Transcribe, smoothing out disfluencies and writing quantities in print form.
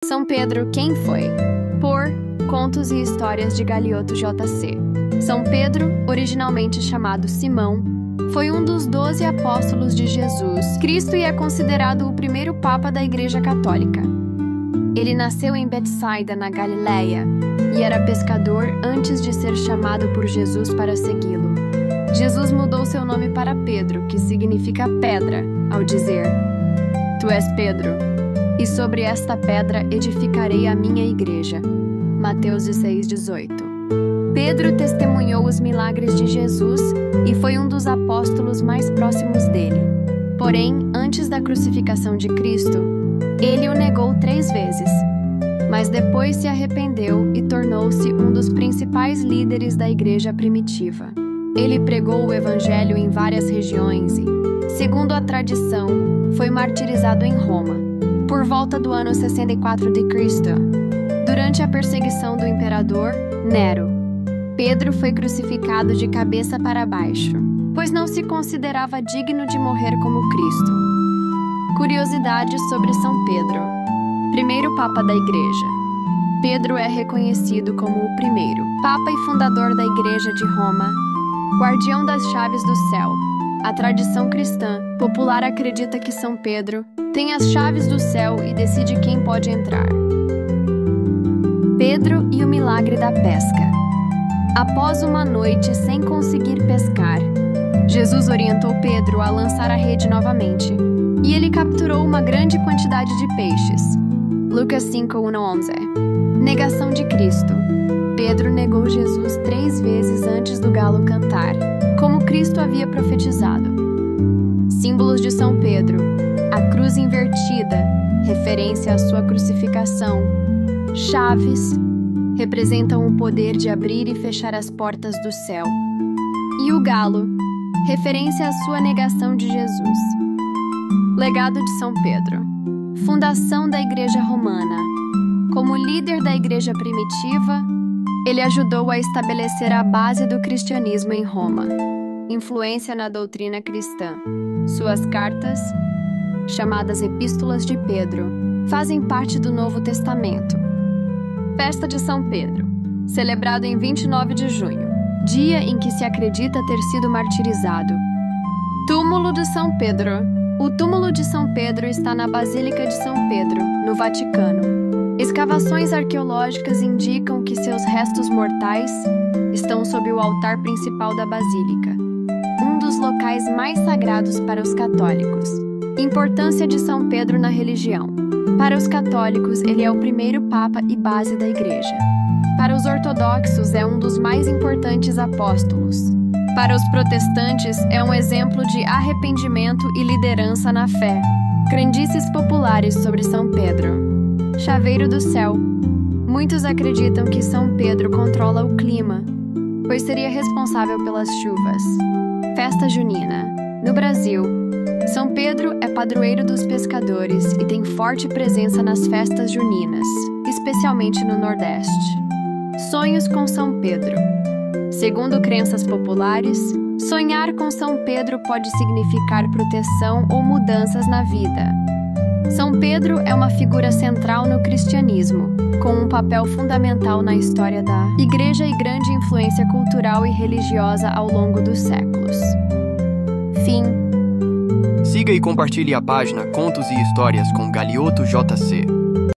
São Pedro, quem foi? Por Contos e Histórias de Galioto J.C. São Pedro, originalmente chamado Simão, foi um dos 12 apóstolos de Jesus Cristo e é considerado o primeiro papa da Igreja Católica. Ele nasceu em Betsaida, na Galiléia, e era pescador antes de ser chamado por Jesus para segui-lo. Jesus mudou seu nome para Pedro, que significa pedra, ao dizer: Tu és Pedro, e sobre esta pedra edificarei a minha igreja. Mateus 6,18. Pedro testemunhou os milagres de Jesus e foi um dos apóstolos mais próximos dele. Porém, antes da crucificação de Cristo, ele o negou 3 vezes. Mas depois se arrependeu e tornou-se um dos principais líderes da igreja primitiva. Ele pregou o evangelho em várias regiões e, segundo a tradição, foi martirizado em Roma, por volta do ano 64 de Cristo, durante a perseguição do imperador Nero. Pedro foi crucificado de cabeça para baixo, pois não se considerava digno de morrer como Cristo. Curiosidades sobre São Pedro. Primeiro Papa da Igreja. Pedro é reconhecido como o primeiro Papa e fundador da Igreja de Roma, guardião das chaves do céu. A tradição cristã popular acredita que São Pedro tem as chaves do céu e decide quem pode entrar. Pedro e o milagre da pesca. Após uma noite sem conseguir pescar, Jesus orientou Pedro a lançar a rede novamente, e ele capturou uma grande quantidade de peixes. Lucas 5:1-11. Negação de Cristo. Pedro negou Jesus 3 vezes antes do galo cantar, como Cristo havia profetizado. Símbolos de São Pedro. A cruz invertida, referência à sua crucificação. Chaves representam o poder de abrir e fechar as portas do céu. E o galo, referência à sua negação de Jesus. Legado de São Pedro. Fundação da Igreja Romana. Como líder da Igreja primitiva, ele ajudou a estabelecer a base do cristianismo em Roma. Influência na doutrina cristã. Suas cartas, chamadas Epístolas de Pedro, fazem parte do Novo Testamento. Festa de São Pedro, celebrado em 29 de junho, dia em que se acredita ter sido martirizado. Túmulo de São Pedro. O túmulo de São Pedro está na Basílica de São Pedro, no Vaticano. Escavações arqueológicas indicam que seus restos mortais estão sob o altar principal da Basílica, um dos locais mais sagrados para os católicos. Importância de São Pedro na religião. Para os católicos, ele é o primeiro papa e base da Igreja. Para os ortodoxos, é um dos mais importantes apóstolos. Para os protestantes, é um exemplo de arrependimento e liderança na fé. Crendices populares sobre São Pedro. Chaveiro do céu. Muitos acreditam que São Pedro controla o clima, pois seria responsável pelas chuvas. Festa junina. No Brasil, São Pedro é padroeiro dos pescadores e tem forte presença nas festas juninas, especialmente no Nordeste. Sonhos com São Pedro. Segundo crenças populares, sonhar com São Pedro pode significar proteção ou mudanças na vida. São Pedro é uma figura central no cristianismo, com um papel fundamental na história da Igreja e grande influência cultural e religiosa ao longo dos séculos. Fim. Siga e compartilhe a página Contos e Histórias com Galioto J.C.